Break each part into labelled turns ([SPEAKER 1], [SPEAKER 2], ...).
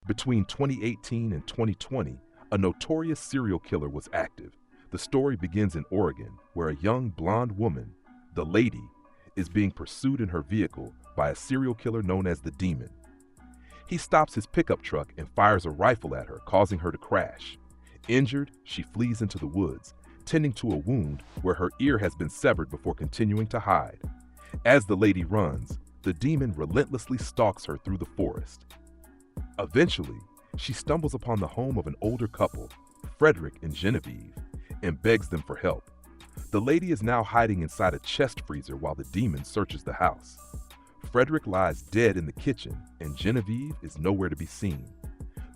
[SPEAKER 1] Between 2018 and 2020, a notorious serial killer was active. The story begins in Oregon, where a young blonde woman, the Lady, is being pursued in her vehicle by a serial killer known as the Demon. He stops his pickup truck and fires a rifle at her, causing her to crash. Injured, she flees into the woods, tending to a wound where her ear has been severed before continuing to hide. As the Lady runs, the Demon relentlessly stalks her through the forest. Eventually, she stumbles upon the home of an older couple, Frederick and Genevieve, and begs them for help. The Lady is now hiding inside a chest freezer while the Demon searches the house. Frederick lies dead in the kitchen, and Genevieve is nowhere to be seen.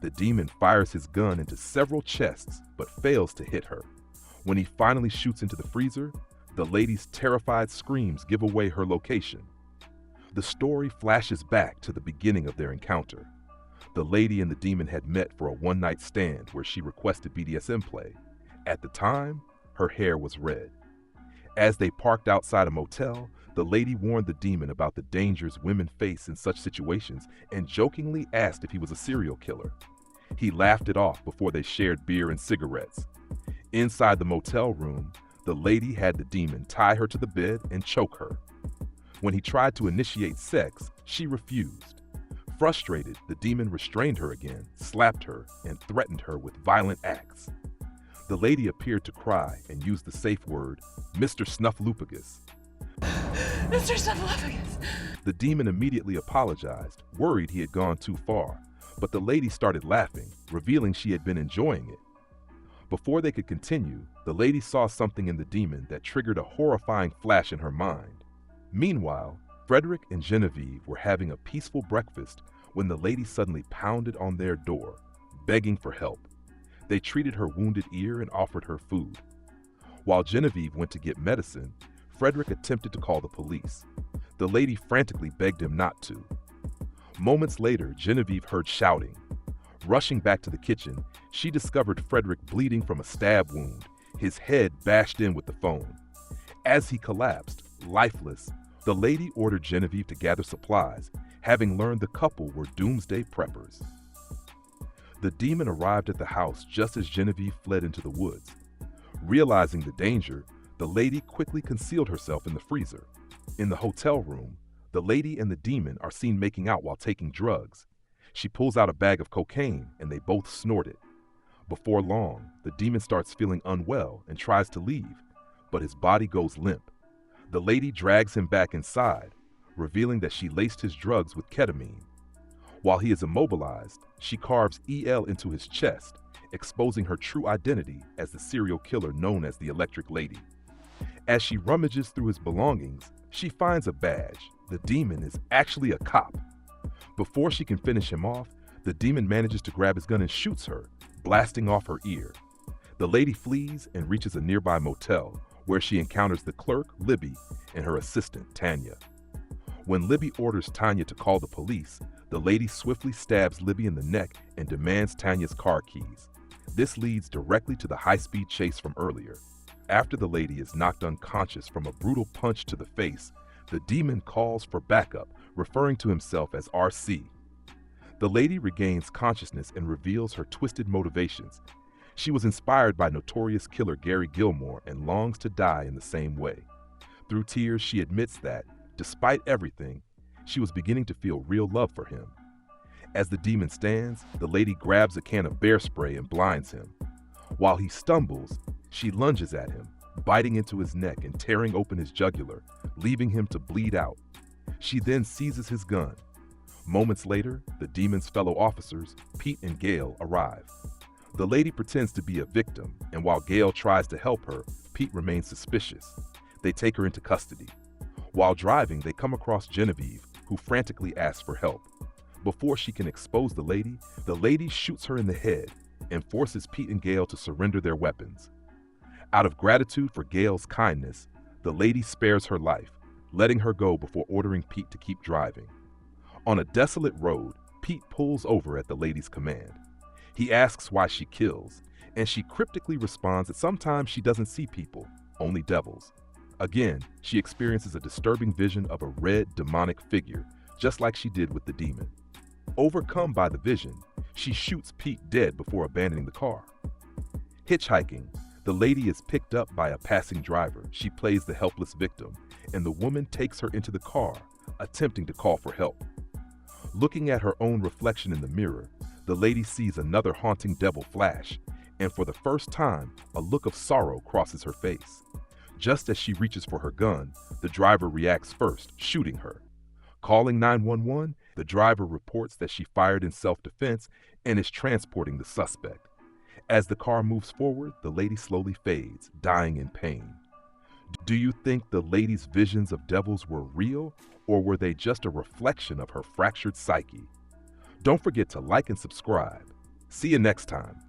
[SPEAKER 1] The Demon fires his gun into several chests, but fails to hit her. When he finally shoots into the freezer, the Lady's terrified screams give away her location. The story flashes back to the beginning of their encounter. The Lady and the Demon had met for a one-night stand where she requested BDSM play. At the time, her hair was red. As they parked outside a motel, the Lady warned the Demon about the dangers women face in such situations and jokingly asked if he was a serial killer. He laughed it off before they shared beer and cigarettes. Inside the motel room, the Lady had the Demon tie her to the bed and choke her. When he tried to initiate sex, she refused. Frustrated, the Demon restrained her again, slapped her, and threatened her with violent acts. The Lady appeared to cry and used the safe word, Mr. Snuffleupagus.
[SPEAKER 2] Mr. Snuffleupagus!
[SPEAKER 1] The Demon immediately apologized, worried he had gone too far, but the Lady started laughing, revealing she had been enjoying it. Before they could continue, the Lady saw something in the Demon that triggered a horrifying flash in her mind. Meanwhile, Frederick and Genevieve were having a peaceful breakfast when the Lady suddenly pounded on their door, begging for help. They treated her wounded ear and offered her food. While Genevieve went to get medicine, Frederick attempted to call the police. The Lady frantically begged him not to. Moments later, Genevieve heard shouting. Rushing back to the kitchen, she discovered Frederick bleeding from a stab wound, his head bashed in with the phone. As he collapsed, lifeless, the Lady ordered Genevieve to gather supplies, having learned the couple were doomsday preppers. The Demon arrived at the house just as Genevieve fled into the woods. Realizing the danger, the Lady quickly concealed herself in the freezer. In the hotel room, the Lady and the Demon are seen making out while taking drugs. She pulls out a bag of cocaine and they both snort it. Before long, the Demon starts feeling unwell and tries to leave, but his body goes limp. The Lady drags him back inside, revealing that she laced his drugs with ketamine. While he is immobilized, she carves EL into his chest, exposing her true identity as the serial killer known as the Electric Lady. As she rummages through his belongings, she finds a badge. The Demon is actually a cop. Before she can finish him off, the Demon manages to grab his gun and shoots her, blasting off her ear. The Lady flees and reaches a nearby motel, where she encounters the clerk, Libby, and her assistant, Tanya. When Libby orders Tanya to call the police, the Lady swiftly stabs Libby in the neck and demands Tanya's car keys. This leads directly to the high-speed chase from earlier. After the Lady is knocked unconscious from a brutal punch to the face, the Demon calls for backup, referring to himself as RC. The Lady regains consciousness and reveals her twisted motivations. She was inspired by notorious killer Gary Gilmore and longs to die in the same way. Through tears, she admits that, despite everything, she was beginning to feel real love for him. As the Demon stands, the Lady grabs a can of bear spray and blinds him. While he stumbles, she lunges at him, biting into his neck and tearing open his jugular, leaving him to bleed out. She then seizes his gun. Moments later, the Demon's fellow officers, Pete and Gail, arrive. The Lady pretends to be a victim, and while Gail tries to help her, Pete remains suspicious. They take her into custody. While driving, they come across Genevieve, who frantically asks for help. Before she can expose the Lady shoots her in the head and forces Pete and Gail to surrender their weapons. Out of gratitude for Gail's kindness, the Lady spares her life, letting her go before ordering Pete to keep driving. On a desolate road, Pete pulls over at the Lady's command. He asks why she kills, and she cryptically responds that sometimes she doesn't see people, only devils. Again, she experiences a disturbing vision of a red, demonic figure, just like she did with the Demon. Overcome by the vision, she shoots Pete dead before abandoning the car. Hitchhiking, the lady is picked up by a passing driver. She plays the helpless victim, and the woman takes her into the car, attempting to call for help. Looking at her own reflection in the mirror, the lady sees another haunting devil flash, and for the first time, a look of sorrow crosses her face. Just as she reaches for her gun, the driver reacts first, shooting her. Calling 911, the driver reports that she fired in self-defense and is transporting the suspect. As the car moves forward, the lady slowly fades, dying in pain. Do you think the lady's visions of devils were real, or were they just a reflection of her fractured psyche? Don't forget to like and subscribe. See you next time.